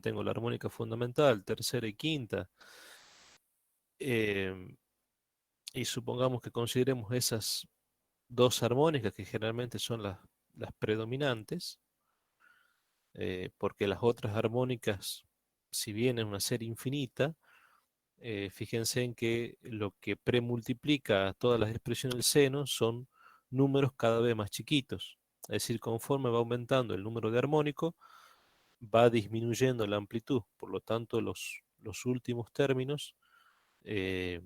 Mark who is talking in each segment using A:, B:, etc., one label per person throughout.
A: tengo la armónica fundamental, tercera y quinta, eh, y supongamos que consideremos esas dos armónicas que generalmente son las predominantes, porque las otras armónicas, si bien es una serie infinita, fíjense en que lo que premultiplica todas las expresiones del seno son números cada vez más chiquitos. Es decir, conforme va aumentando el número de armónicos, va disminuyendo la amplitud. Por lo tanto, los últimos términos eh,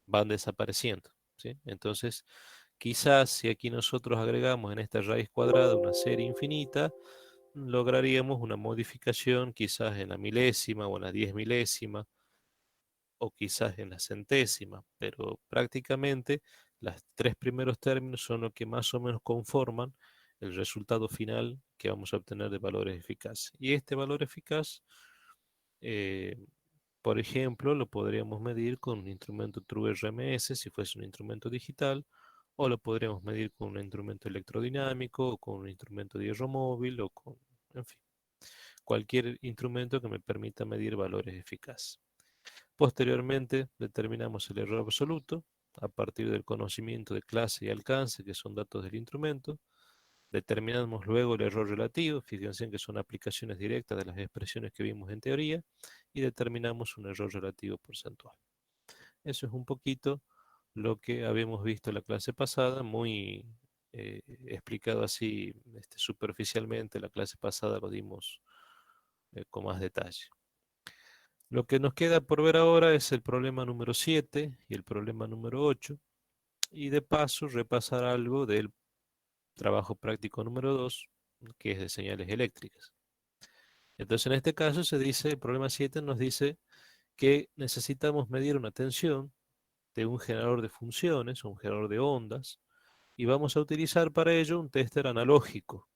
A: van desapareciendo, ¿sí? Entonces, quizás si aquí nosotros agregamos en esta raíz cuadrada una serie infinita, lograríamos una modificación quizás en la milésima o en la 10 milésima o quizás en la centésima, pero prácticamente los tres primeros términos son los que más o menos conforman el resultado final que vamos a obtener de valores eficaces. Y este valor eficaz, eh, por ejemplo, lo podríamos medir con un instrumento TrueRMS si fuese un instrumento digital, o lo podríamos medir con un instrumento electrodinámico, o con un instrumento de hierro móvil, o con, en fin, cualquier instrumento que me permita medir valores eficaces. Posteriormente, determinamos el error absoluto a partir del conocimiento de clase y alcance, que son datos del instrumento. Determinamos luego el error relativo, fíjense en que son aplicaciones directas de las expresiones que vimos en teoría, y determinamos un error relativo porcentual. Eso es un poquito lo que habíamos visto en la clase pasada, muy explicado así superficialmente. La clase pasada lo dimos con más detalle. Lo que nos queda por ver ahora es el problema número 7 y el problema número 8, y de paso repasar algo del trabajo práctico número 2, que es de señales eléctricas. Entonces, en este caso se dice, el problema 7 nos dice que necesitamos medir una tensión de un generador de funciones o un generador de ondas, y vamos a utilizar para ello un tester analógico.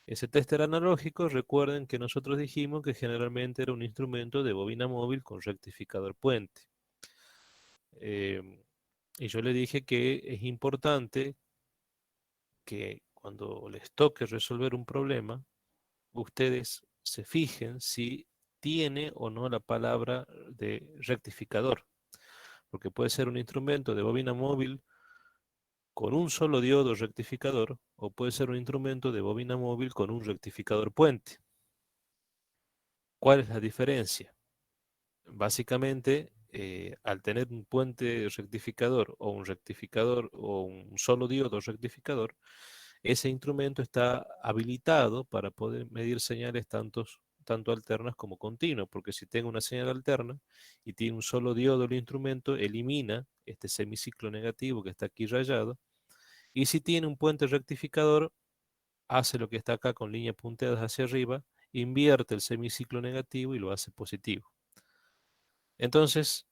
A: Ese tester analógico, recuerden que nosotros dijimos que generalmente era un instrumento de bobina móvil con rectificador puente. Y yo le dije que es importante que cuando les toque resolver un problema, ustedes se fijen si tiene o no la palabra de rectificador, porque puede ser un instrumento de bobina móvil con un solo diodo rectificador, o puede ser un instrumento de bobina móvil con un rectificador puente. ¿Cuál es la diferencia? Básicamente, al tener un puente rectificador o un rectificador o un solo diodo rectificador, ese instrumento está habilitado para poder medir señales tanto alternas como continuas, porque si tengo una señal alterna y tiene un solo diodo el instrumento, elimina este semiciclo negativo que está aquí rayado, y si tiene un puente rectificador, hace lo que está acá con líneas punteadas hacia arriba, invierte el semiciclo negativo y lo hace positivo. Entonces,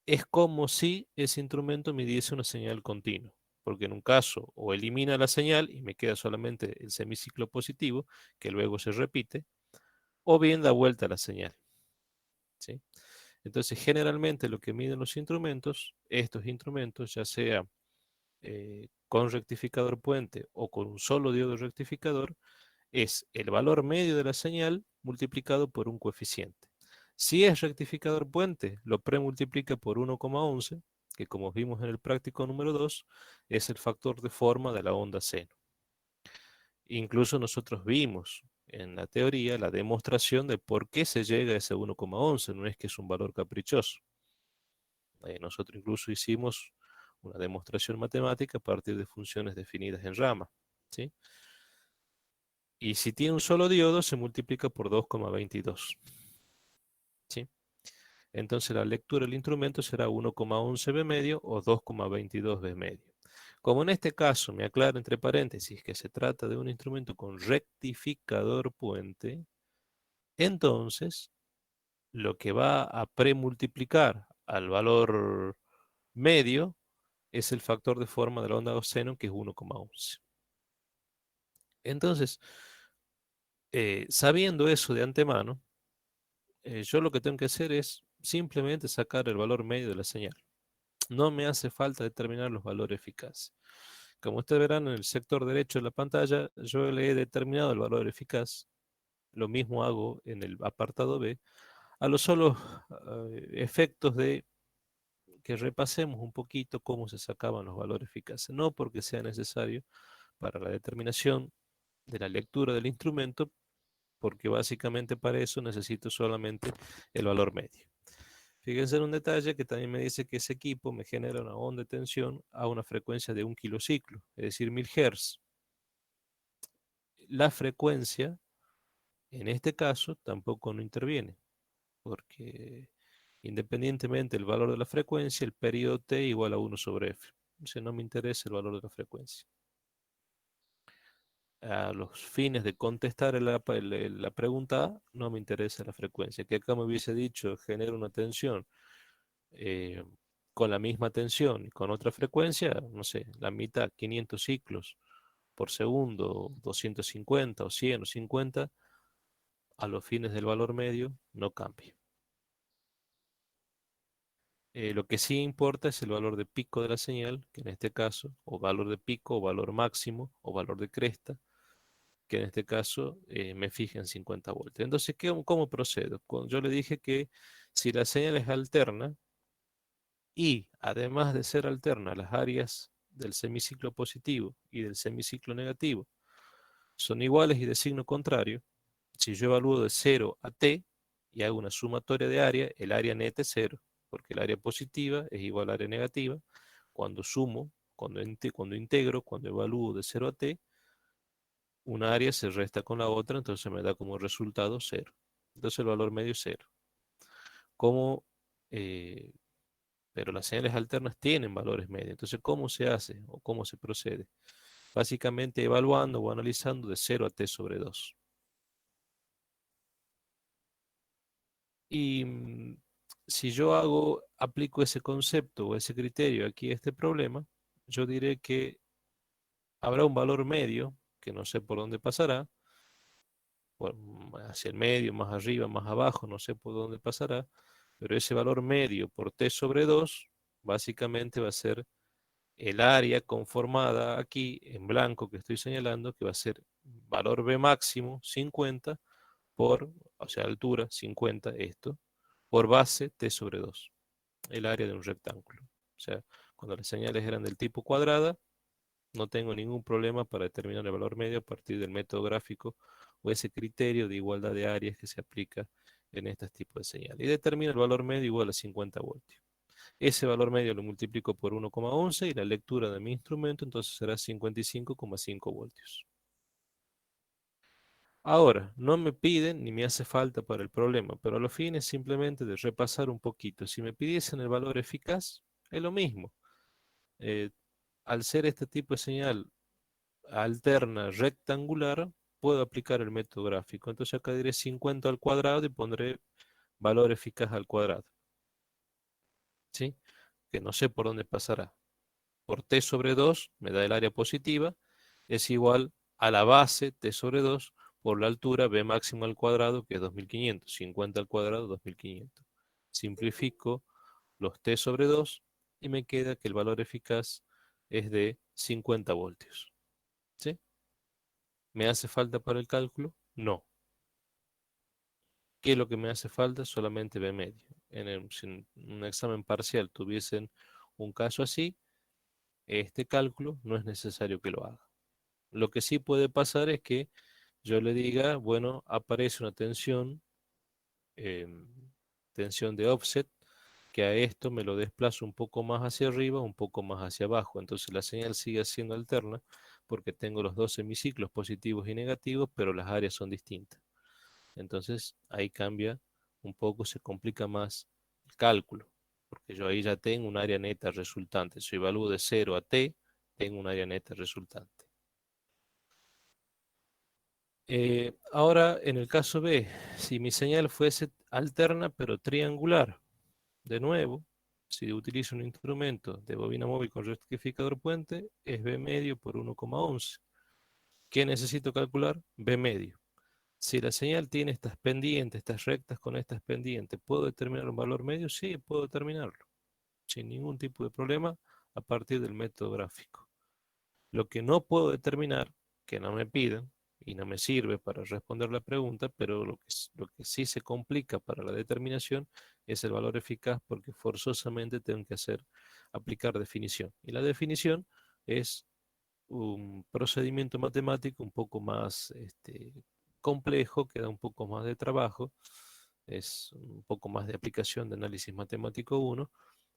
A: es como si ese instrumento midiese una señal continua, porque en un caso o elimina la señal y me queda solamente el semiciclo positivo, que luego se repite, o bien da vuelta a la señal, ¿sí? Entonces, generalmente lo que miden los instrumentos, estos instrumentos, ya sea con rectificador puente o con un solo diodo rectificador, es el valor medio de la señal multiplicado por un coeficiente. Si es rectificador puente, lo premultiplica por 1,11, que como vimos en el práctico número 2, es el factor de forma de la onda seno. Incluso nosotros vimos en la teoría la demostración de por qué se llega a ese 1,11, no es que es un valor caprichoso. Nosotros incluso hicimos una demostración matemática a partir de funciones definidas en rama, ¿sí? Y si tiene un solo diodo, se multiplica por 2,22, ¿sí? Entonces la lectura del instrumento será 1,11 B medio o 2,22 B medio. Como en este caso me aclara entre paréntesis que se trata de un instrumento con rectificador puente, entonces lo que va a premultiplicar al valor medio es el factor de forma de la onda de seno, que es 1,11. Entonces, sabiendo eso de antemano, yo lo que tengo que hacer es simplemente sacar el valor medio de la señal. No me hace falta determinar los valores eficaces. Como ustedes verán en el sector derecho de la pantalla, yo le he determinado el valor eficaz Lo mismo hago en el apartado B, a los solos efectos de que repasemos un poquito cómo se sacaban los valores eficaces, no porque sea necesario para la determinación de la lectura del instrumento, porque básicamente para eso necesito solamente el valor medio. Fíjense en un detalle que también me dice que ese equipo me genera una onda de tensión a una frecuencia de 1 kilociclo, es decir, 1000 Hz. La frecuencia, en este caso, tampoco no interviene, porque independientemente del valor de la frecuencia, el periodo t igual a 1 sobre f. O sea, no me interesa el valor de la frecuencia. A los fines de contestar la pregunta A, no me interesa la frecuencia. Que acá me hubiese dicho genera una tensión eh, con la misma tensión y con otra frecuencia, no sé, la mitad, 500 ciclos por segundo, 250 o 100 o 50, a los fines del valor medio no cambia. Lo que sí importa es el valor de pico de la señal, que en este caso, o valor de pico, o valor máximo, o valor de cresta, que en este caso me fija en 50 voltios. Entonces, ¿cómo procedo? Yo le dije que si la señal es alterna y además de ser alterna, las áreas del semiciclo positivo y del semiciclo negativo son iguales y de signo contrario, si yo evalúo de 0 a t y hago una sumatoria de área, el área neta es 0, porque el área positiva es igual al área negativa. Cuando sumo, cuando integro, cuando evalúo de 0 a t, una área se resta con la otra, entonces me da como resultado 0. Entonces el valor medio es 0. ¿Cómo, eh, pero las señales alternas tienen valores medios. Entonces, ¿cómo se hace o cómo se procede? Básicamente evaluando o analizando de 0 a t sobre 2. Y si yo aplico ese concepto o ese criterio aquí a este problema, yo diré que habrá un valor medio, que no sé por dónde pasará, hacia el medio, más arriba, más abajo, no sé por dónde pasará, pero ese valor medio por t sobre 2 básicamente va a ser el área conformada aquí en blanco que estoy señalando, que va a ser valor b máximo 50 o sea, altura 50, esto, por base t sobre 2, el área de un rectángulo. O sea, cuando las señales eran del tipo cuadrada, no tengo ningún problema para determinar el valor medio a partir del método gráfico o ese criterio de igualdad de áreas que se aplica en estos tipos de señales. Y determino el valor medio igual a 50 voltios. Ese valor medio lo multiplico por 1,11 y la lectura de mi instrumento entonces será 55,5 voltios. Ahora, no me piden ni me hace falta para el problema, pero a los fines simplemente de repasar un poquito. Si me pidiesen el valor eficaz, es lo mismo. Eh, Al ser este tipo de señal alterna rectangular, puedo aplicar el método gráfico. Entonces acá diré 50 al cuadrado y pondré valor eficaz al cuadrado. ¿Sí? Que no sé por dónde pasará. Por t sobre 2 me da el área positiva, es igual a la base t sobre 2 por la altura b máximo al cuadrado, que es 2500. 50 al cuadrado, 2500. Simplifico los t sobre 2 y me queda que el valor eficaz es de 50 voltios. ¿Sí? ¿Me hace falta para el cálculo? No. ¿Qué es lo que me hace falta? Solamente B medio. Si en un examen parcial tuviesen un caso así, este cálculo no es necesario que lo haga. Lo que sí puede pasar es que yo le diga, bueno, aparece una em, tensión de offset, que a esto me lo desplazo un poco más hacia arriba, un poco más hacia abajo. Entonces la señal sigue siendo alterna porque tengo los dos semiciclos positivos y negativos, pero las áreas son distintas. Entonces ahí cambia un poco, se complica más el cálculo, porque yo ahí ya tengo un área neta resultante. Si evalúo de 0 a t, tengo un área neta resultante. Ahora, en el caso B, si mi señal fuese alterna pero triangular, de nuevo, si utilizo un instrumento de bobina móvil con rectificador puente, es B medio por 1,11. ¿Qué necesito calcular? B medio. Si la señal tiene estas pendientes, estas rectas con estas pendientes, ¿puedo determinar un valor medio? Sí, puedo determinarlo, sin ningún tipo de problema, a partir del método gráfico. Lo que no puedo determinar, que no me piden, y no me sirve para responder la pregunta, pero lo que sí se complica para la determinación es el valor eficaz porque forzosamente tengo que aplicar definición. Y la definición es un procedimiento matemático un poco más complejo, que da un poco más de trabajo, es un poco más de aplicación de análisis matemático 1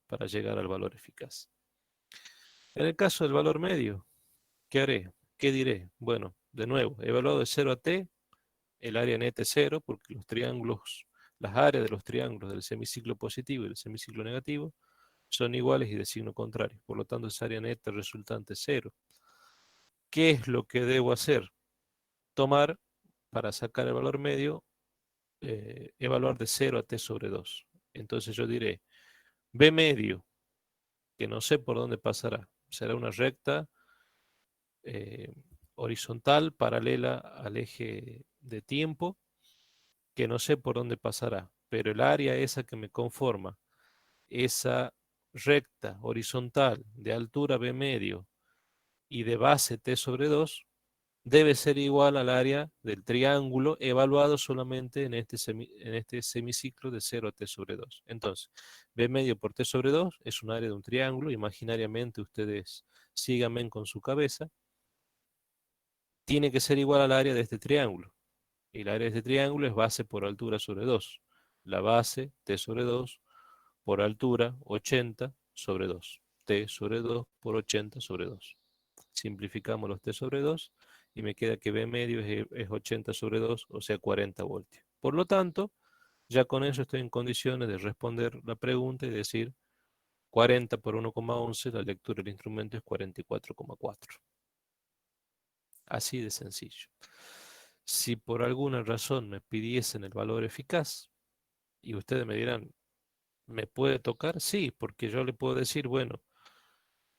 A: para llegar al valor eficaz. En el caso del valor medio, ¿qué haré? ¿Qué diré? Bueno, de nuevo, evaluado de 0 a t, el área neta es 0 porque los triángulos, las áreas de los triángulos del semiciclo positivo y del semiciclo negativo son iguales y de signo contrario. Por lo tanto, esa área neta resultante es 0. ¿Qué es lo que debo hacer? Tomar, para sacar el valor medio, evaluar de 0 a t sobre 2. Entonces yo diré, b medio, que no sé por dónde pasará, será una recta eh, horizontal paralela al eje de tiempo, que no sé por dónde pasará, pero el área esa que me conforma, esa recta horizontal de altura b medio y de base t sobre 2, debe ser igual al área del triángulo evaluado solamente en este semiciclo de 0 a t sobre 2. Entonces, b medio por t sobre 2 es un área de un triángulo. Imaginariamente ustedes síganme con su cabeza. Tiene que ser igual al área de este triángulo. Y el área de este triángulo es base por altura sobre 2. La base, t sobre 2, por altura, 80 sobre 2. T sobre 2 por 80 sobre 2. Simplificamos los t sobre 2 y me queda que B medio es 80 sobre 2, o sea 40 voltios. Por lo tanto, ya con eso estoy en condiciones de responder la pregunta y decir 40 por 1,11, la lectura del instrumento es 44,4. Así de sencillo. Si por alguna razón me pidiesen el valor eficaz y ustedes me dirán, ¿me puede tocar? Sí, porque yo le puedo decir, bueno,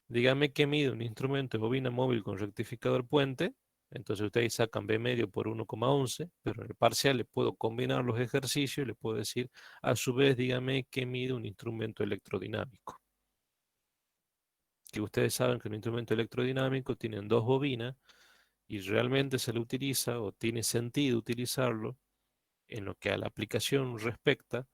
A: dígame qué mide un instrumento de bobina móvil con rectificador puente. Entonces ustedes sacan B medio por 1,11, pero en el parcial le puedo combinar los ejercicios y le puedo decir, a su vez, dígame qué mide un instrumento electrodinámico. Que ustedes saben que un instrumento electrodinámico tiene dos bobinas y realmente se le utiliza o tiene sentido utilizarlo en lo que a la aplicación respecta,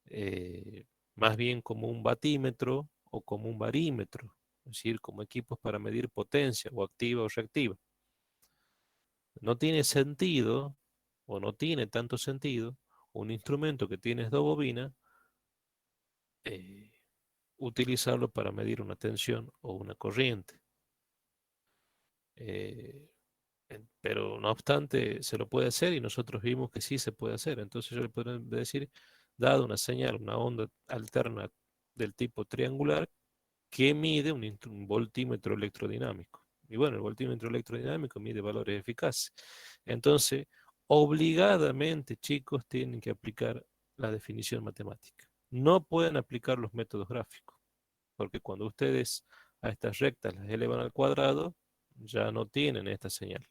A: eh, más bien como un batímetro o como un barímetro, es decir, como equipos para medir potencia o activa o reactiva. No tiene sentido o no tiene tanto sentido un instrumento que tiene dos bobinas, eh, utilizarlo para medir una tensión o una corriente. Eh, pero no obstante, se lo puede hacer y nosotros vimos que sí se puede hacer. Entonces yo le puedo decir, dado una señal, una onda alterna del tipo triangular, que mide un voltímetro electrodinámico. Y bueno, el voltímetro electrodinámico mide valores eficaces. Entonces, obligadamente, chicos, tienen que aplicar la definición matemática. No pueden aplicar los métodos gráficos, porque cuando ustedes a estas rectas las elevan al cuadrado, ya no tienen esta señal.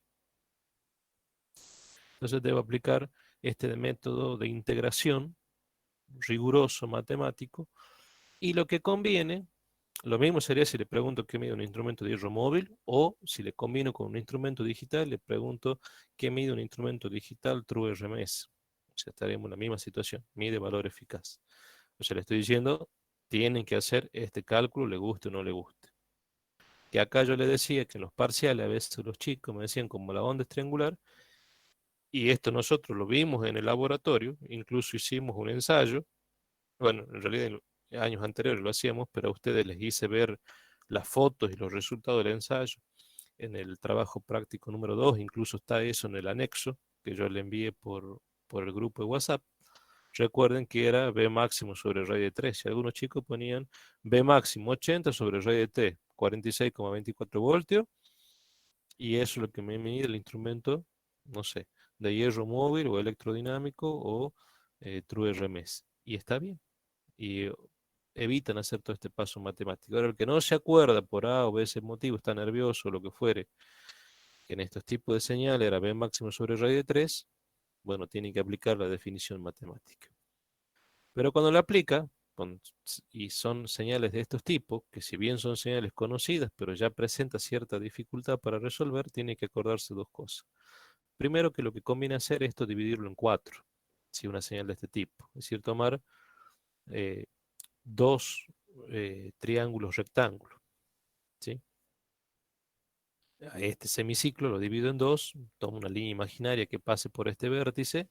A: Entonces debo aplicar este método de integración riguroso matemático, y lo que conviene, lo mismo sería si le pregunto qué mide un instrumento de hierro móvil, o si le combino con un instrumento digital, le pregunto qué mide un instrumento digital True RMS. O sea, estaríamos en la misma situación, mide valor eficaz. O sea, le estoy diciendo, tienen que hacer este cálculo, le guste o no le guste. Que acá yo le decía que en los parciales a veces los chicos me decían como la onda es triangular, y esto nosotros lo vimos en el laboratorio, incluso hicimos un ensayo. Bueno, en realidad en años anteriores lo hacíamos, pero a ustedes les hice ver las fotos y los resultados del ensayo en el trabajo práctico número 2. Incluso está eso en el anexo que yo le envié por el grupo de WhatsApp. Recuerden que era B máximo sobre raíz de 3. Y algunos chicos ponían B máximo 80 sobre raíz de T, 46,24 voltios, y eso es lo que me mide el instrumento, no sé, de hierro móvil o electrodinámico o True RMS. Y está bien. Y evitan hacer todo este paso matemático. Ahora, el que no se acuerda por A o B ese motivo, está nervioso o lo que fuere, que en estos tipos de señales era B máximo sobre raíz de 3, bueno, tiene que aplicar la definición matemática. Pero cuando la aplica, y son señales de estos tipos, que si bien son señales conocidas, pero ya presenta cierta dificultad para resolver, tiene que acordarse dos cosas. Primero que lo que conviene hacer es esto dividirlo en 4, si una señal de este tipo. Es decir, tomar eh, dos triángulos rectángulos, ¿sí? A este semiciclo lo divido en dos, tomo una línea imaginaria que pase por este vértice,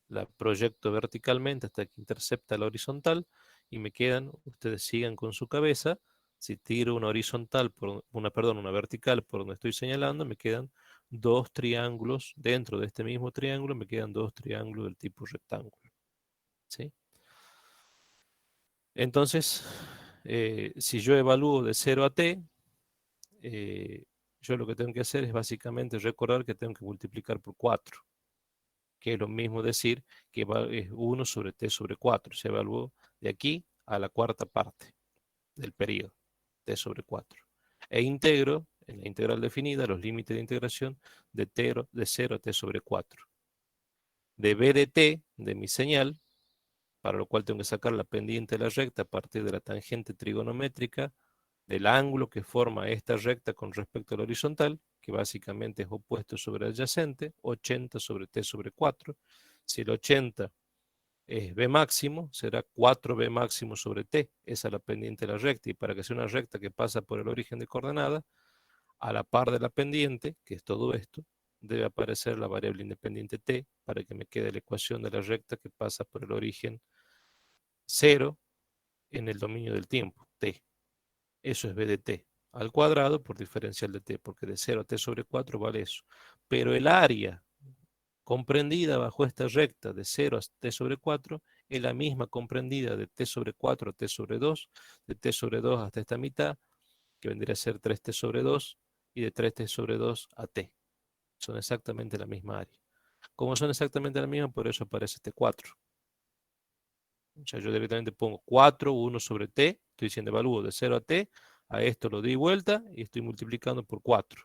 A: la proyecto verticalmente hasta que intercepta la horizontal y me quedan, ustedes sigan con su cabeza, si tiro una horizontal, perdón, una vertical por donde estoy señalando, me quedan dos triángulos, dentro de este mismo triángulo me quedan dos triángulos del tipo rectángulo, ¿sí? Entonces, si yo evalúo de 0 a t, eh, yo lo que tengo que hacer es básicamente recordar que tengo que multiplicar por 4, que es lo mismo decir que es 1 sobre t sobre 4. Se evaluó de aquí a la cuarta parte del periodo, t sobre 4. E integro, en la integral definida, los límites de integración de 0 a t sobre 4. De b de t, de mi señal, para lo cual tengo que sacar la pendiente de la recta a partir de la tangente trigonométrica del ángulo que forma esta recta con respecto a la horizontal, que básicamente es opuesto sobre adyacente, 80 sobre t sobre 4. Si el 80 es b máximo, será 4b máximo sobre t. Esa es la pendiente de la recta. Y para que sea una recta que pasa por el origen de coordenada, a la par de la pendiente, que es todo esto, debe aparecer la variable independiente t para que me quede la ecuación de la recta que pasa por el origen 0 en el dominio del tiempo, t. Eso es b de t al cuadrado por diferencial de t, porque de 0 a t sobre 4 vale eso. Pero el área comprendida bajo esta recta de 0 a t sobre 4 es la misma comprendida de t sobre 4 a t sobre 2, de t sobre 2 hasta esta mitad, que vendría a ser 3t sobre 2, y de 3t sobre 2 a t. Son exactamente la misma área. Como son exactamente la misma, por eso aparece este 4. O sea, yo directamente pongo 4, 1 sobre t, estoy diciendo evalúo de 0 a t, a esto lo di vuelta y estoy multiplicando por 4.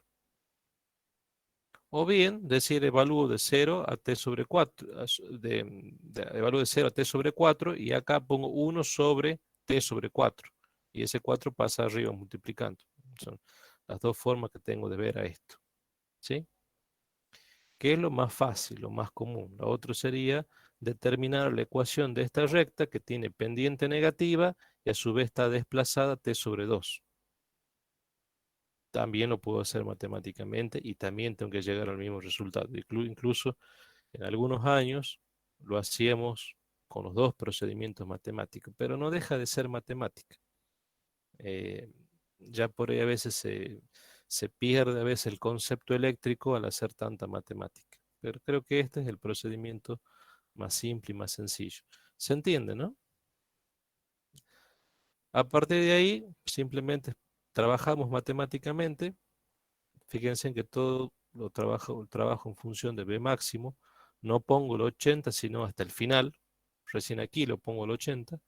A: O bien decir evalúo de 0 a t sobre 4, evalúo de 0 a t sobre 4 y acá pongo 1 sobre t sobre 4. Y ese 4 pasa arriba multiplicando. Son las dos formas que tengo de ver a esto. ¿Sí? ¿Qué es lo más fácil, lo más común? Lo otro sería determinar la ecuación de esta recta que tiene pendiente negativa y a su vez está desplazada t sobre 2. También lo puedo hacer matemáticamente y también tengo que llegar al mismo resultado. Incluso en algunos años lo hacíamos con los dos procedimientos matemáticos, pero no deja de ser matemática. Eh, ya por ahí a veces se pierde a veces el concepto eléctrico al hacer tanta matemática. Pero creo que este es el procedimiento más simple y más sencillo. ¿Se entiende, no? A partir de ahí, simplemente trabajamos matemáticamente. Fíjense en que todo lo trabajo en función de B máximo. No pongo el 80, sino hasta el final. Recién aquí lo pongo el 80.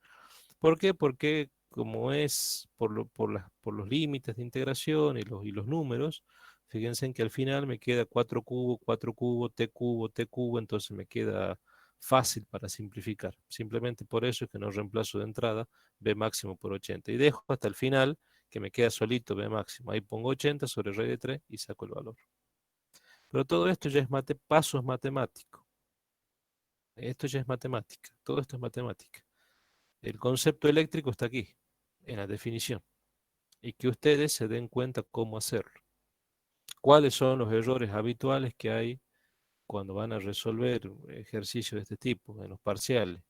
A: ¿Por qué? Porque como es por los límites de integración y los números, fíjense en que al final me queda 4 cubo, t cubo, entonces me queda fácil para simplificar. Simplemente por eso es que no reemplazo de entrada B máximo por 80. Y dejo hasta el final que me queda solito B máximo. Ahí pongo 80 sobre raíz de 3 y saco el valor. Pero todo esto ya es pasos matemáticos. Esto ya es matemática. Todo esto es matemática. El concepto eléctrico está aquí, en la definición, y que ustedes se den cuenta cómo hacerlo. ¿Cuáles son los errores habituales que hay cuando van a resolver ejercicios de este tipo en los parciales?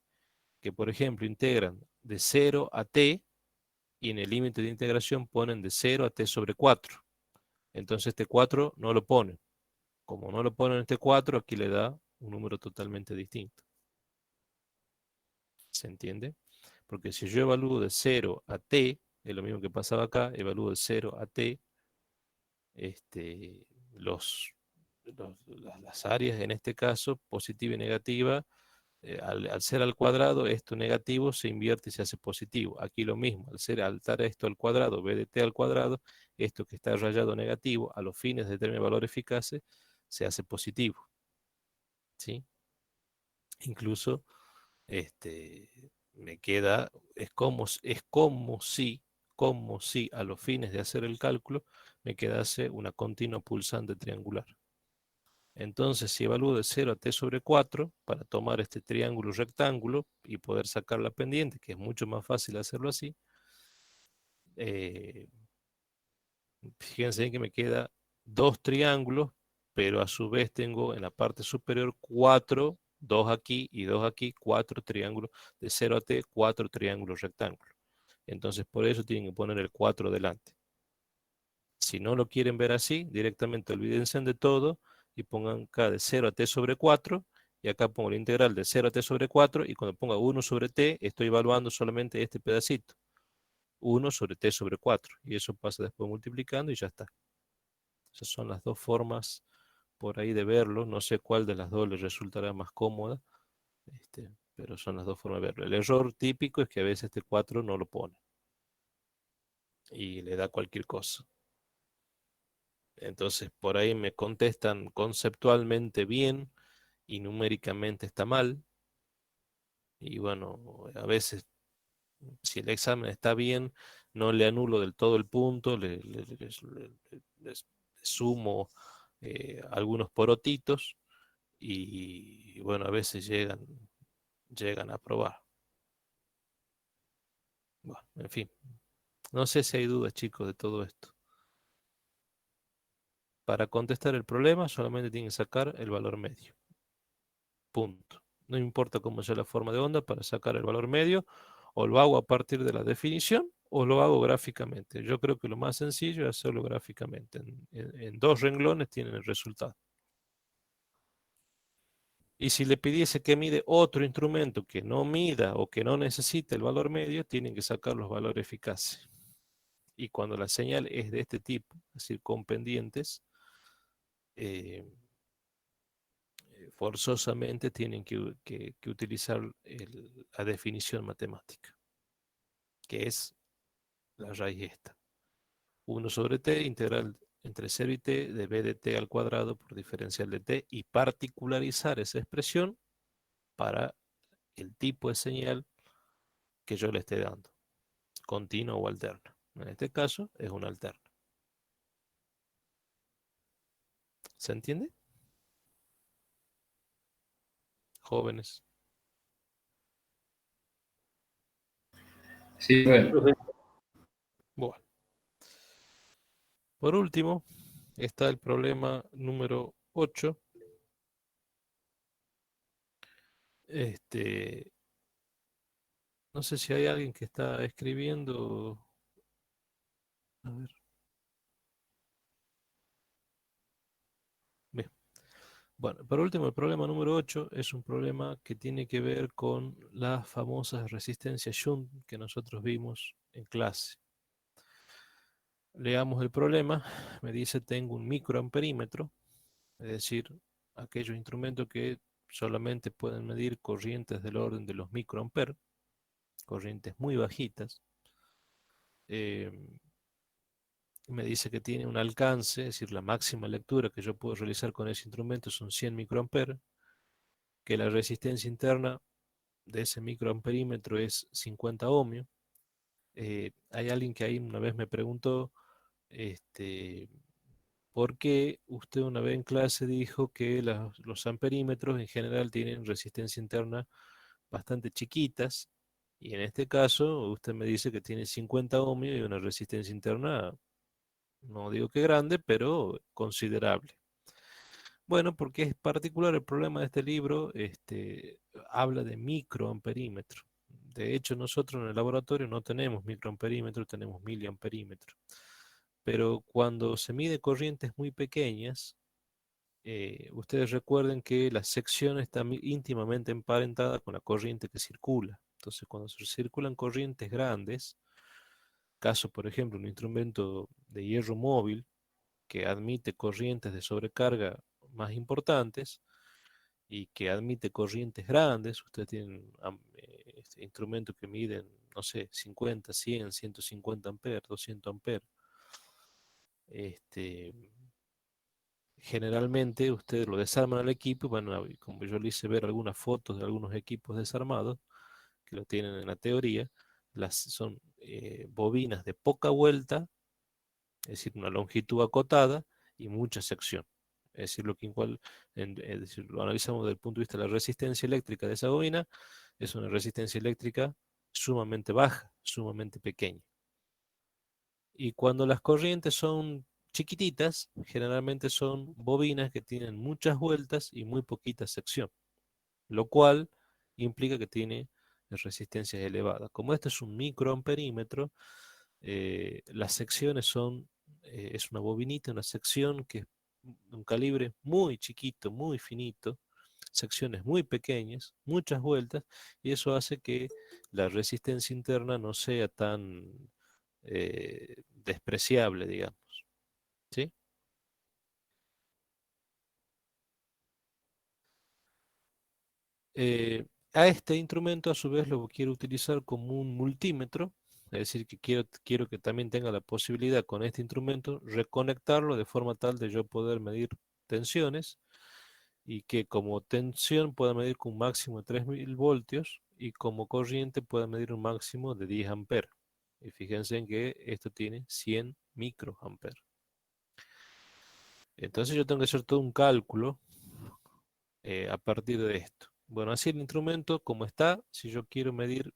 A: Que, por ejemplo, integran de 0 a t y en el límite de integración ponen de 0 a t sobre 4. Entonces este 4 no lo ponen. Como no lo ponen este 4, aquí le da un número totalmente distinto. ¿Se entiende? Porque si yo evalúo de 0 a t, es lo mismo que pasaba acá, evalúo de 0 a t, este, las áreas, en este caso, positiva y negativa, al ser al cuadrado, esto negativo se invierte y se hace positivo. Aquí lo mismo, al dar esto al cuadrado, b de t al cuadrado, esto que está rayado negativo, a los fines de determinar valor eficaz, se hace positivo. ¿Sí? Incluso me queda, es como si a los fines de hacer el cálculo me quedase una continua pulsante triangular. Entonces, si evalúo de 0 a t sobre 4, para tomar este triángulo rectángulo y poder sacar la pendiente, que es mucho más fácil hacerlo así, eh, fíjense que me queda dos triángulos, pero a su vez tengo en la parte superior cuatro, dos aquí y dos aquí, cuatro triángulos de 0 a t, cuatro triángulos rectángulos. Entonces, por eso tienen que poner el 4 delante. Si no lo quieren ver así, directamente olvídense de todo y pongan acá de 0 a t sobre 4 y acá pongo la integral de 0 a t sobre 4 y cuando ponga 1 sobre t estoy evaluando solamente este pedacito. 1 sobre t sobre 4 y eso pasa después multiplicando y ya está. Esas son las dos formas por ahí de verlo. No sé cuál de las dos les resultará más cómoda, pero son las dos formas de verlo. El error típico es que a veces este 4 no lo pone y le da cualquier cosa. Entonces por ahí me contestan conceptualmente bien y numéricamente está mal. Y bueno, a veces si el examen está bien, no le anulo del todo el punto, les sumo algunos porotitos y bueno, a veces llegan a probar. Bueno, en fin, no sé si hay dudas, chicos, de todo esto. Para contestar el problema solamente tienen que sacar el valor medio. Punto. No importa cómo sea la forma de onda, para sacar el valor medio, o lo hago a partir de la definición o lo hago gráficamente. Yo creo que lo más sencillo es hacerlo gráficamente. En dos renglones tienen el resultado. Y si le pidiese que mide otro instrumento que no mida o que no necesite el valor medio, tienen que sacar los valores eficaces. Y cuando la señal es de este tipo, es decir, con pendientes, eh, forzosamente tienen que utilizar la definición matemática, que es la raíz esta. 1 sobre t, integral entre 0 y t de b de t al cuadrado por diferencial de t y particularizar esa expresión para el tipo de señal que yo le esté dando, continua o alterna. En este caso es una alterna. ¿Se entiende? Jóvenes.
B: Sí, bueno.
A: Bueno. Por último, está el problema número 8. Este, no sé si hay alguien que está escribiendo. A ver. Bien. Bueno, por último, el problema número 8 es un problema que tiene que ver con las famosas resistencias Shunt que nosotros vimos en clase. Leamos el problema. Me dice, tengo un microamperímetro, es decir, aquellos instrumentos que solamente pueden medir corrientes del orden de los microamperes, corrientes muy bajitas. Eh, Me dice que tiene un alcance, es decir, la máxima lectura que yo puedo realizar con ese instrumento son 100 microamperes, que la resistencia interna de ese microamperímetro es 50 ohmios. Hay alguien que ahí una vez me preguntó, este, ¿por qué usted una vez en clase dijo que los amperímetros en general tienen resistencia interna bastante chiquitas? Y en este caso, usted me dice que tiene 50 ohmios y una resistencia interna, no digo que grande, pero considerable. Bueno, porque es particular el problema de este libro, habla de microamperímetro. De hecho, nosotros en el laboratorio no tenemos microamperímetro, tenemos miliamperímetro. Pero cuando se mide corrientes muy pequeñas, ustedes recuerden que la sección está íntimamente emparentada con la corriente que circula. Entonces, cuando se circulan corrientes grandes, caso por ejemplo un instrumento de hierro móvil que admite corrientes de sobrecarga más importantes y que admite corrientes grandes, ustedes tienen instrumentos que miden, no sé, 50, 100, 150 amperes, 200 amperes. Este, Generalmente ustedes lo desarman al equipo, bueno, como yo le hice ver algunas fotos de algunos equipos desarmados que lo tienen en la teoría, son bobinas de poca vuelta, es decir, una longitud acotada y mucha sección. Es decir, es decir, lo analizamos desde el punto de vista de la resistencia eléctrica de esa bobina, es una resistencia eléctrica sumamente baja, sumamente pequeña. Y cuando las corrientes son chiquititas, generalmente son bobinas que tienen muchas vueltas y muy poquita sección, lo cual implica que tiene resistencias elevadas. Como este es un microamperímetro, las secciones es una bobinita, una sección que es de un calibre muy chiquito, muy finito, secciones muy pequeñas, muchas vueltas, y eso hace que la resistencia interna no sea tan despreciable, digamos. ¿Sí? A este instrumento a su vez lo quiero utilizar como un multímetro, es decir, que quiero que también tenga la posibilidad con este instrumento reconectarlo de forma tal de yo poder medir tensiones y que como tensión pueda medir con un máximo de 3000 voltios y como corriente pueda medir un máximo de 10 amperes. Y fíjense en que esto tiene 100 microamperes. Entonces yo tengo que hacer todo un cálculo a partir de esto. Bueno, así el instrumento como está, si yo quiero medir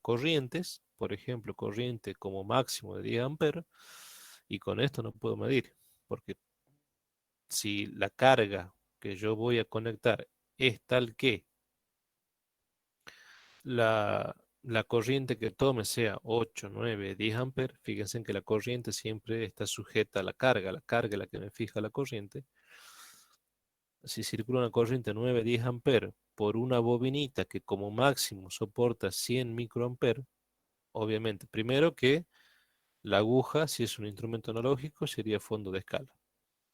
A: corrientes, por ejemplo, corriente como máximo de 10 amperes, y con esto no puedo medir, porque si la carga que yo voy a conectar es tal que la corriente que tome sea 8, 9, 10 amperes, fíjense en que la corriente siempre está sujeta a la carga es la que me fija la corriente. Si circula una corriente 9, 10 amperes por una bobinita que como máximo soporta 100 microamperes, obviamente, primero que la aguja, si es un instrumento analógico, sería fondo de escala.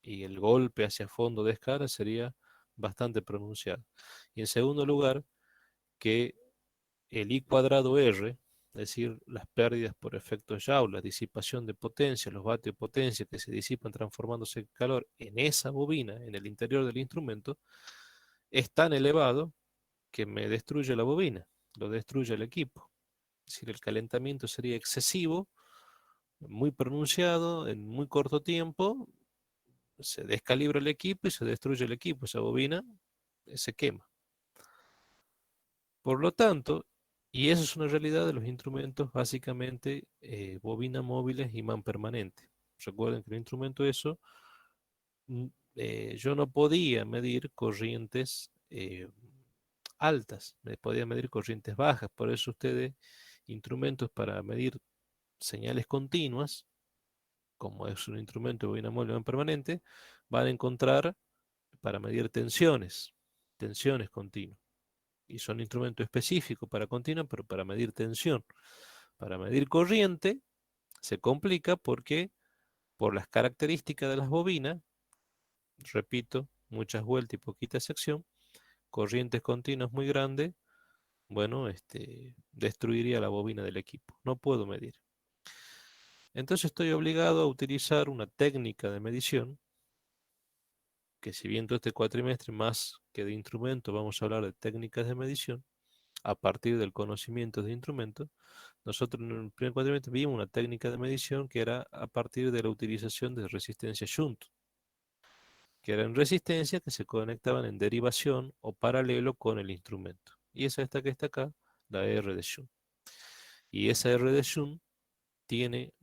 A: Y el golpe hacia fondo de escala sería bastante pronunciado. Y en segundo lugar, que el I cuadrado R, es decir, las pérdidas por efecto Joule, la disipación de potencia, los vatios de potencia que se disipan transformándose en calor en esa bobina, en el interior del instrumento, es tan elevado que me destruye la bobina, lo destruye el equipo. Es decir, el calentamiento sería excesivo, muy pronunciado, en muy corto tiempo, se descalibra el equipo y se destruye el equipo, esa bobina se quema. Por lo tanto, y eso es una realidad de los instrumentos, básicamente bobina móviles, imán permanente. Recuerden que el instrumento eso, yo no podía medir corrientes altas, me podía medir corrientes bajas, por eso ustedes, instrumentos para medir señales continuas, como es un instrumento de bobina móvil imán permanente, van a encontrar para medir tensiones continuas. Y son instrumentos específicos para continuo, pero para medir tensión. Para medir corriente se complica porque por las características de las bobinas, repito, muchas vueltas y poquita sección, corrientes continuas muy grandes, bueno, destruiría la bobina del equipo. No puedo medir. Entonces estoy obligado a utilizar una técnica de medición, que si bien todo este cuatrimestre más que de instrumentos vamos a hablar de técnicas de medición, a partir del conocimiento de instrumentos, nosotros en el primer cuatrimestre vimos una técnica de medición que era a partir de la utilización de resistencia shunt, que eran resistencias que se conectaban en derivación o paralelo con el instrumento. Y esa esta que está acá, la R de shunt. Y esa R de shunt tiene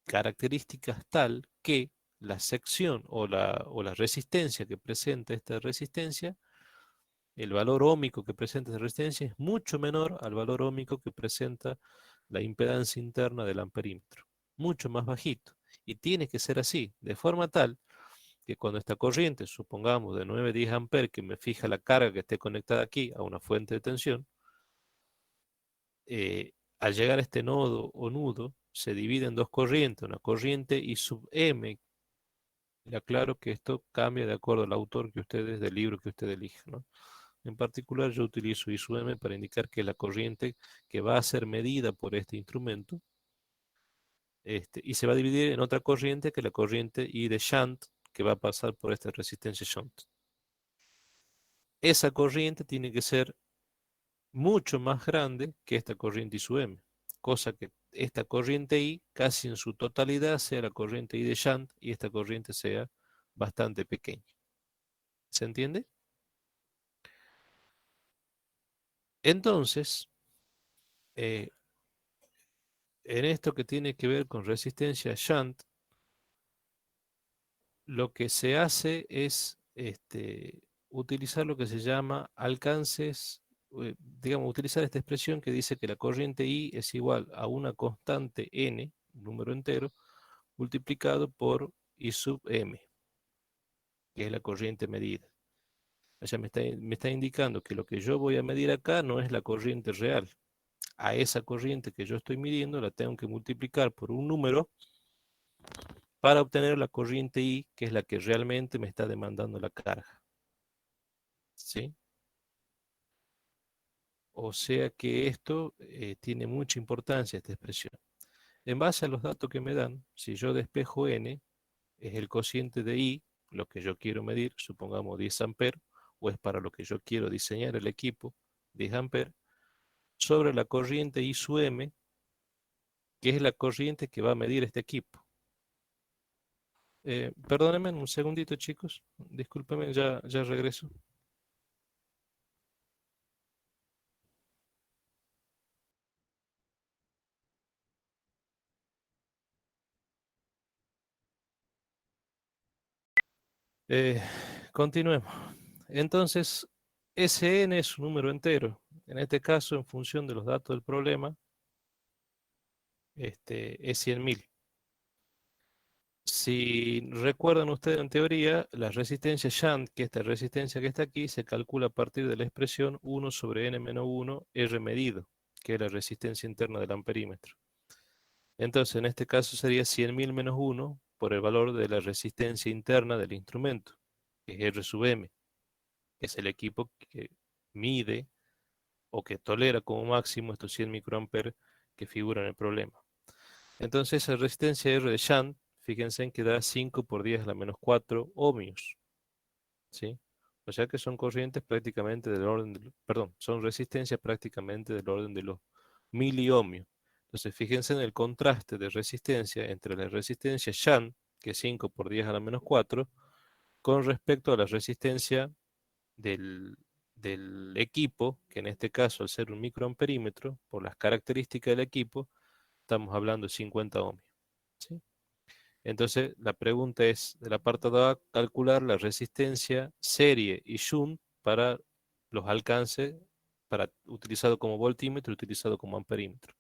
A: características tal que la sección o la resistencia que presenta esta resistencia, el valor óhmico que presenta esta resistencia es mucho menor al valor óhmico que presenta la impedancia interna del amperímetro, mucho más bajito. Y tiene que ser así, de forma tal que cuando esta corriente, supongamos de 9-10 amperes, que me fija la carga que esté conectada aquí a una fuente de tensión, al llegar a este nodo o nudo, se divide en dos corrientes, una corriente I sub M. Le aclaro que esto cambia de acuerdo al autor que ustedes, del libro que usted elija, ¿no? En particular, yo utilizo I sub M para indicar que es la corriente que va a ser medida por este instrumento, y se va a dividir en otra corriente que es la corriente I de shunt, que va a pasar por esta resistencia shunt. Esa corriente tiene que ser mucho más grande que esta corriente I sub M, cosa que esta corriente I casi en su totalidad sea la corriente I de shunt y esta corriente sea bastante pequeña. ¿Se entiende? Entonces, eh, en esto que tiene que ver con resistencia shunt, lo que se hace es utilizar lo que se llama alcances, digamos, utilizar esta expresión que dice que la corriente I es igual a una constante n, un número entero, multiplicado por I sub m, que es la corriente medida. O sea, me está indicando que lo que yo voy a medir acá no es la corriente real. A esa corriente que yo estoy midiendo la tengo que multiplicar por un número para obtener la corriente I, que es la que realmente me está demandando la carga. ¿Sí? O sea que esto tiene mucha importancia, esta expresión. En base a los datos que me dan, si yo despejo N, es el cociente de I, lo que yo quiero medir, supongamos 10 amperes, o es para lo que yo quiero diseñar el equipo, 10 amperes, sobre la corriente I sub M, que es la corriente que va a medir este equipo. Perdónenme un segundito, chicos. Discúlpenme, ya regreso. Eh, Continuemos. Entonces, Sn es un número entero. En este caso, en función de los datos del problema, es 100.000. Si recuerdan ustedes en teoría, la resistencia shunt, que esta resistencia que está aquí, se calcula a partir de la expresión 1 sobre n menos 1 R medido, que es la resistencia interna del amperímetro. Entonces, en este caso sería 100.000 menos 1 por el valor de la resistencia interna del instrumento, que es R sub M, que es el equipo que mide o que tolera como máximo estos 100 microamperes que figuran en el problema. Entonces, esa resistencia R de shunt, fíjense en que da 5 por 10 a la menos 4 ohmios, ¿sí? O sea que son corrientes prácticamente del orden, perdón, son resistencias prácticamente del orden de los miliohmios. Entonces, fíjense en el contraste de resistencia entre la resistencia shunt, que es 5 por 10 a la menos 4, con respecto a la resistencia del, del equipo, que en este caso, al ser un microamperímetro, por las características del equipo, estamos hablando de 50 ohmios, ¿sí? Entonces, la pregunta es, del apartado A, calcular la resistencia serie y shunt para los alcances, para, utilizado como voltímetro y utilizado como amperímetro.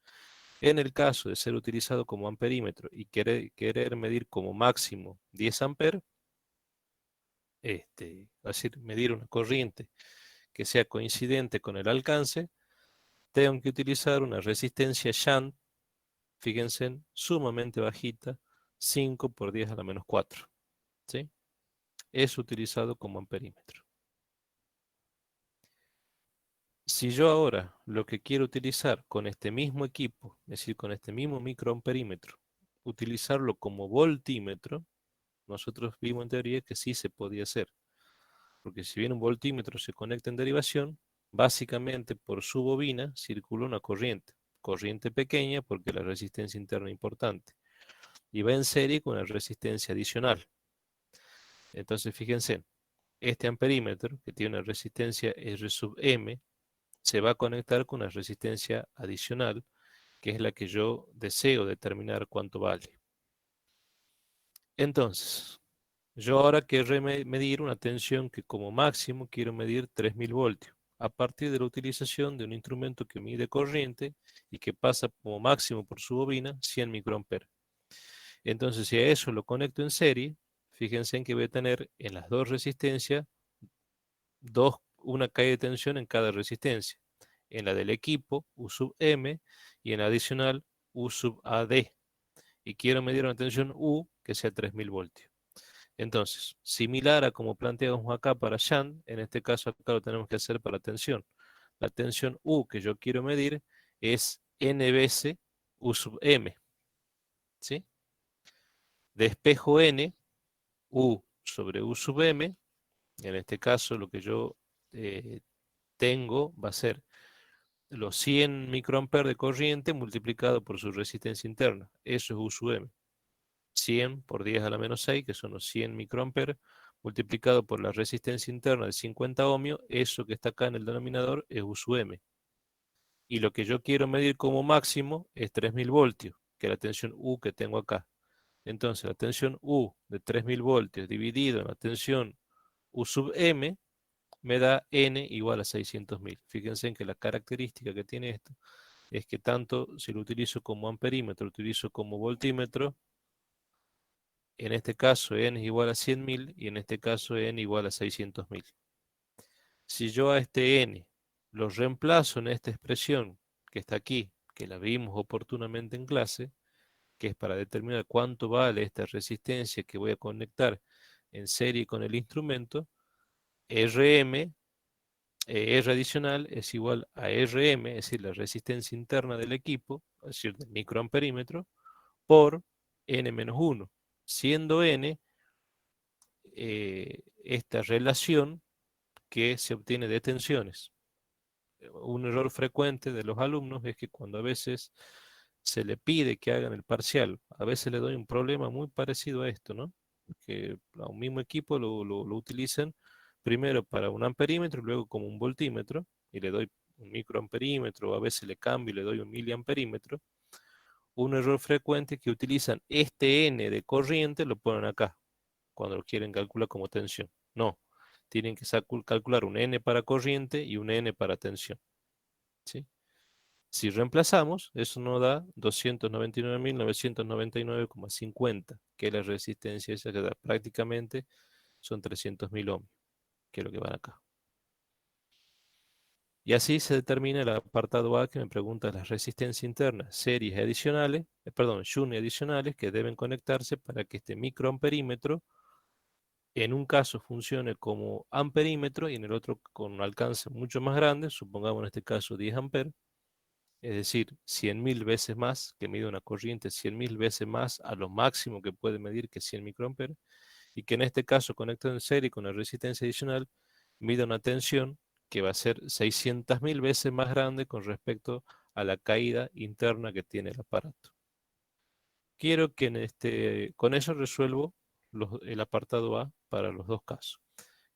A: En el caso de ser utilizado como amperímetro y querer medir como máximo 10 amperes, es decir, medir una corriente que sea coincidente con el alcance, tengo que utilizar una resistencia shunt, fíjense, sumamente bajita, 5 por 10 a la menos 4, ¿sí? Es utilizado como amperímetro. Si yo ahora lo que quiero utilizar con este mismo equipo, es decir, con este mismo microamperímetro, utilizarlo como voltímetro, nosotros vimos en teoría que sí se podía hacer. Porque si bien un voltímetro se conecta en derivación, básicamente por su bobina circula una corriente. Corriente pequeña porque la resistencia interna es importante. Y va en serie con la resistencia adicional. Entonces, fíjense, este amperímetro, que tiene una resistencia R sub M, se va a conectar con una resistencia adicional, que es la que yo deseo determinar cuánto vale. Entonces, yo ahora quiero medir una tensión que como máximo quiero medir 3000 voltios, a partir de la utilización de un instrumento que mide corriente y que pasa como máximo por su bobina 100 microamperes. Entonces, si a eso lo conecto en serie, fíjense en que voy a tener en las dos resistencias una caída de tensión en cada resistencia. En la del equipo, U sub M, y en la adicional, U sub AD. Y quiero medir una tensión U que sea 3000 voltios. Entonces, similar a como planteamos acá para shunt, en este caso acá lo tenemos que hacer para tensión. La tensión U que yo quiero medir es N veces U sub M, ¿sí? Despejo N, U sobre U sub M, en este caso lo que yo eh, tengo va a ser los 100 microamperes de corriente multiplicado por su resistencia interna. Eso es U sub M. 100 por 10 a la menos 6, que son los 100 microamperes, multiplicado por la resistencia interna de 50 ohmios, eso que está acá en el denominador es U sub M. Y lo que yo quiero medir como máximo es 3000 voltios, que es la tensión U que tengo acá. Entonces, la tensión U de 3000 voltios dividido en la tensión U sub M me da N igual a 600.000. Fíjense en que la característica que tiene esto es que tanto si lo utilizo como amperímetro, lo utilizo como voltímetro, en este caso N es igual a 100.000 y en este caso N igual a 600.000. Si yo a este N lo reemplazo en esta expresión que está aquí, que la vimos oportunamente en clase, que es para determinar cuánto vale esta resistencia que voy a conectar en serie con el instrumento, RM, R adicional es igual a RM, es decir, la resistencia interna del equipo, es decir, del microamperímetro, por N-1, siendo N esta relación que se obtiene de tensiones. Un error frecuente de los alumnos es que cuando a veces se le pide que hagan el parcial, a veces le doy un problema muy parecido a esto, ¿no? Que a un mismo equipo lo utilizan primero para un amperímetro y luego como un voltímetro, y le doy un microamperímetro, o a veces le cambio y le doy un miliamperímetro. Un error frecuente es que utilizan este N de corriente, lo ponen acá, cuando lo quieren calcular como tensión. No, tienen que calcular un N para corriente y un N para tensión. ¿Sí? Si reemplazamos, eso nos da 299.999,50, que es la resistencia esa que da prácticamente son 300.000 ohmios, que es lo que van acá. Y así se determina el apartado A que me pregunta las resistencias internas, series adicionales, shunt adicionales que deben conectarse para que este microamperímetro en un caso funcione como amperímetro y en el otro con un alcance mucho más grande, supongamos en este caso 10 amperes, es decir, 100.000 veces más, que mide una corriente 100.000 veces más a lo máximo que puede medir, que es 100 microamperes, y que en este caso conectado en serie con la resistencia adicional, mide una tensión que va a ser 600.000 veces más grande con respecto a la caída interna que tiene el aparato. Quiero que con eso resuelvo el apartado A para los dos casos.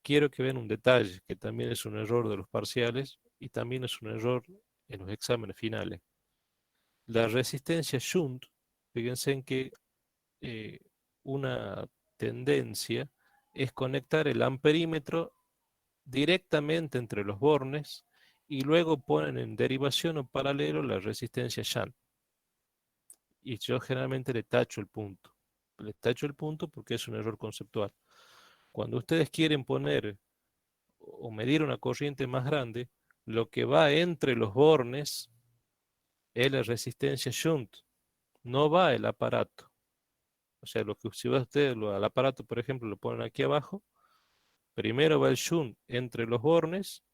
A: Quiero que vean un detalle, que también es un error de los parciales y también es un error en los exámenes finales. La resistencia shunt, fíjense en que eh, una tendencia es conectar el amperímetro directamente entre los bornes y luego ponen en derivación o paralelo la resistencia shunt. Y yo generalmente le tacho el punto. Le tacho el punto porque es un error conceptual. Cuando ustedes quieren poner o medir una corriente más grande, lo que va entre los bornes es la resistencia shunt, no va el aparato. O sea, lo que si ustedes al aparato, por ejemplo, lo ponen aquí abajo, primero va el shunt entre los bornes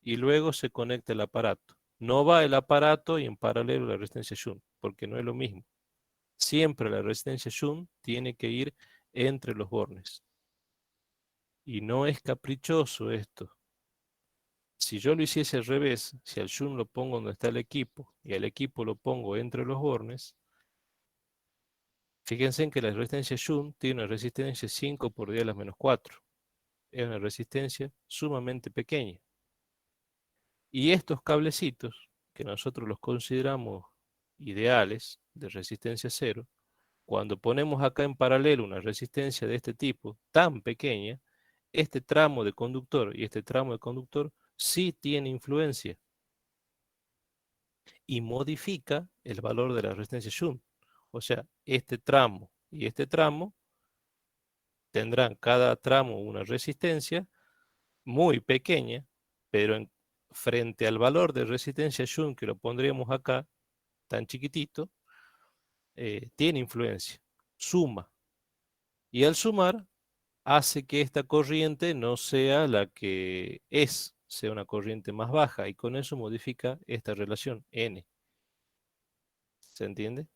A: y luego se conecta el aparato. No va el aparato y en paralelo la resistencia shunt, porque no es lo mismo. Siempre la resistencia shunt tiene que ir entre los bornes. Y no es caprichoso esto. Si yo lo hiciese al revés, si al shunt lo pongo donde está el equipo y al equipo lo pongo entre los bornes, fíjense en que la resistencia shunt tiene una resistencia 5 por 10 a la menos 4. Es una resistencia sumamente pequeña. Y estos cablecitos, que nosotros los consideramos ideales de resistencia cero, cuando ponemos acá en paralelo una resistencia de este tipo tan pequeña, este tramo de conductor y este tramo de conductor sí tiene influencia y modifica el valor de la resistencia shunt. O sea, este tramo y este tramo tendrán cada tramo una resistencia muy pequeña, pero frente al valor de resistencia shunt que lo pondríamos acá, tan chiquitito, tiene influencia, suma. Y al sumar, hace que esta corriente no sea la que es, sea una corriente más baja, y con eso modifica esta relación N. ¿Se entiende?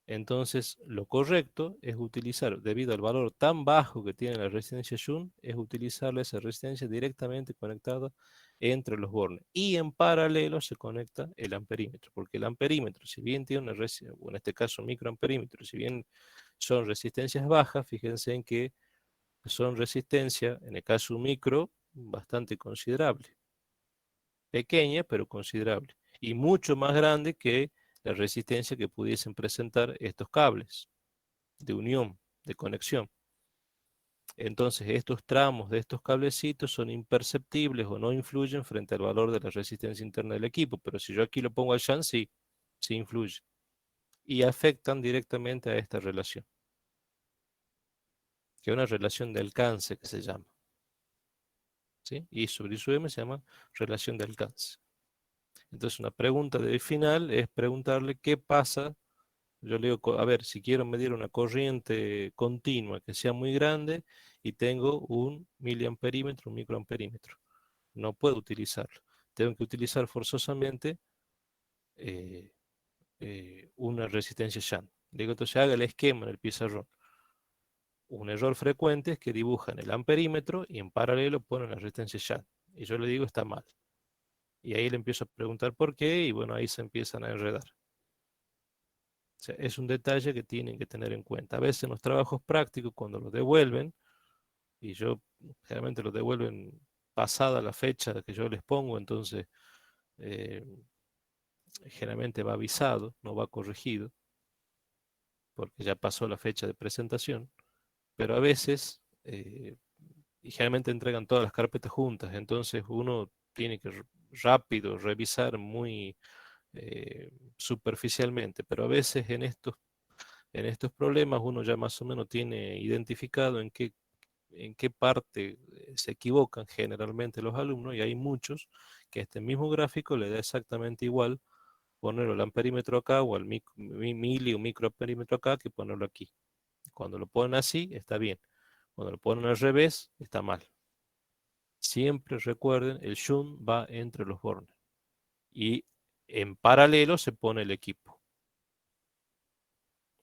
A: Entonces, lo correcto es utilizar, debido al valor tan bajo que tiene la resistencia Shunt, es utilizar esa resistencia directamente conectada entre los bornes. Y en paralelo se conecta el amperímetro, porque el amperímetro, si bien tiene una resistencia, o en este caso microamperímetro, si bien son resistencias bajas, fíjense en que son resistencia, en el caso micro, bastante considerable. Pequeña, pero considerable. Y mucho más grande que la resistencia que pudiesen presentar estos cables de unión, de conexión. Entonces, estos tramos de estos cablecitos son imperceptibles o no influyen frente al valor de la resistencia interna del equipo. Pero si yo aquí lo pongo al shunt, sí, sí influye. Y afectan directamente a esta relación, que es una relación de alcance que se llama. ¿Sí? Y sobre ISUM se llama relación de alcance. Entonces, una pregunta de final es preguntarle qué pasa. Yo le digo, a ver, si quiero medir una corriente continua que sea muy grande y tengo un miliamperímetro, un microamperímetro, no puedo utilizarlo. Tengo que utilizar forzosamente eh, una resistencia shunt. Digo, entonces haga el esquema en el pizarrón. Un error frecuente es que dibujan el amperímetro y en paralelo ponen la resistencia shunt. Y yo le digo, está mal. Y ahí le empiezo a preguntar por qué y bueno, ahí se empiezan a enredar. O sea, es un detalle que tienen que tener en cuenta. A veces en los trabajos prácticos, cuando los devuelven, y yo generalmente los devuelven pasada la fecha que yo les pongo, entonces eh, generalmente va avisado, no va corregido, porque ya pasó la fecha de presentación, pero a veces, y generalmente entregan todas las carpetas juntas, entonces uno tiene que rápido revisar muy superficialmente, pero a veces en estos problemas uno ya más o menos tiene identificado en qué parte se equivocan generalmente los alumnos y hay muchos que este mismo gráfico le da exactamente igual ponerlo el amperímetro acá o al mili o microamperímetro acá que ponerlo aquí. Cuando lo ponen así, está bien. Cuando lo ponen al revés, está mal. Siempre recuerden, el shunt va entre los bornes y en paralelo se pone el equipo.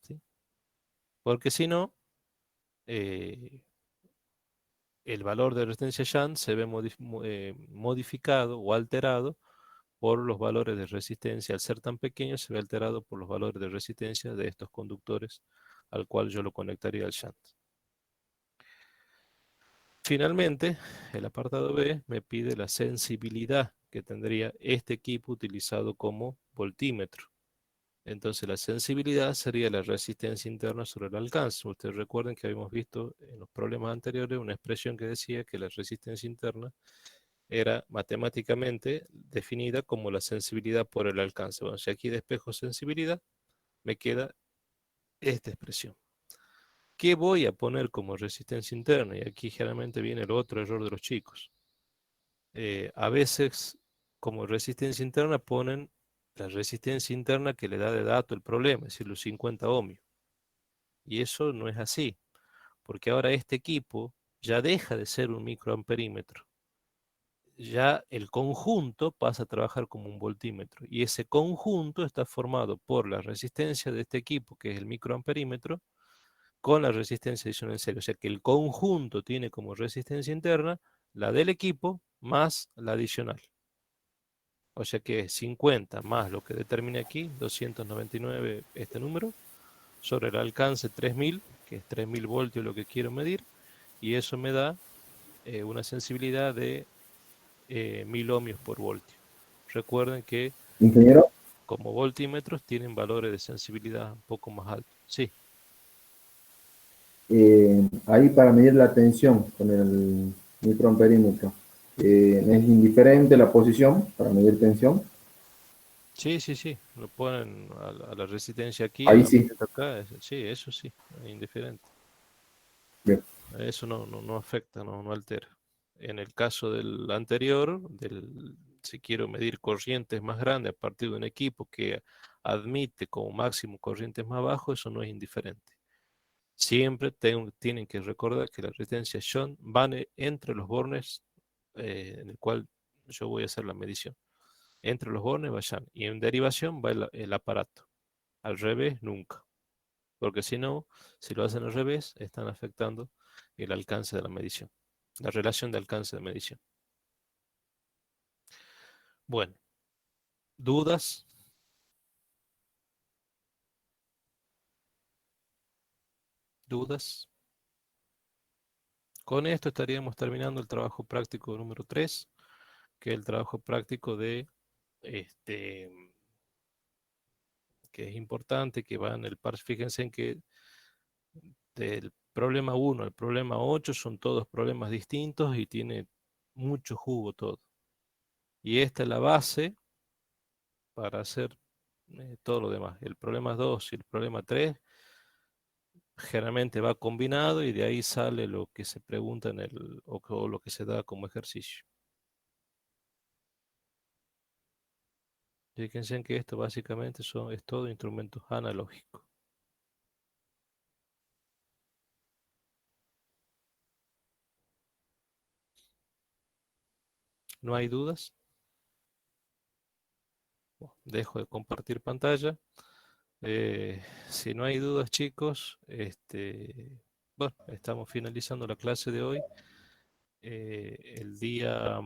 A: ¿Sí? Porque si no, eh, el valor de resistencia shunt se ve modificado o alterado por los valores de resistencia. Al ser tan pequeño, se ve alterado por los valores de resistencia de estos conductores al cual yo lo conectaría al shunt. Finalmente, el apartado B me pide la sensibilidad que tendría este equipo utilizado como voltímetro. Entonces la sensibilidad sería la resistencia interna sobre el alcance. Ustedes recuerden que habíamos visto en los problemas anteriores una expresión que decía que la resistencia interna era matemáticamente definida como la sensibilidad por el alcance. Bueno, si aquí despejo sensibilidad, me queda esta expresión. ¿Qué voy a poner como resistencia interna? Y aquí generalmente viene el otro error de los chicos. A veces como resistencia interna ponen la resistencia interna que le da de dato el problema, es decir, los 50 ohmios. Y eso no es así, porque ahora este equipo ya deja de ser un microamperímetro. Ya el conjunto pasa a trabajar como un voltímetro y ese conjunto está formado por la resistencia de este equipo, que es el microamperímetro, con la resistencia adicional en serie. O sea que el conjunto tiene como resistencia interna la del equipo más la adicional. O sea que 50 más lo que determine aquí, 299 este número, sobre el alcance 3000, que es 3000 voltios lo que quiero medir, y eso me da una sensibilidad de 1000 ohmios por voltio. Recuerden que
B: Ingeniero,
A: como voltímetros tienen valores de sensibilidad un poco más altos. Sí,
B: ahí para medir la tensión con el microamperímetro, es indiferente la posición para medir tensión.
A: sí, sí, sí. Lo ponen a la resistencia aquí, a
B: Ahí
A: la
B: sí.
A: maneta acá. Sí, eso sí, es indiferente.
B: Bien.
A: Eso no afecta, no altera. En el caso del anterior, si quiero medir corrientes más grandes a partir de un equipo que admite como máximo corrientes más bajos, eso no es indiferente. Siempre tienen que recordar que la resistencia shunt van entre los bornes en el cual yo voy a hacer la medición. Entre los bornes va shunt y en derivación va el aparato. Al revés, nunca. porque si no, si lo hacen al revés, están afectando el alcance de la medición, la relación de alcance de medición. Bueno, ¿dudas? ¿Dudas? Con esto estaríamos terminando el trabajo práctico número 3, que es el trabajo práctico de, este, que es importante, que va en el par. Fíjense en que del problema 1 al problema 8 son todos problemas distintos y tiene mucho jugo todo. Y esta es la base para hacer todo lo demás. El problema 2 y el problema 3 generalmente va combinado y de ahí sale lo que se pregunta en o lo que se da como ejercicio. Fíjense en que esto básicamente es todo instrumentos analógicos. ¿No hay dudas? Bueno, dejo de compartir pantalla. Si no hay dudas, chicos, bueno, estamos finalizando la clase de hoy. El día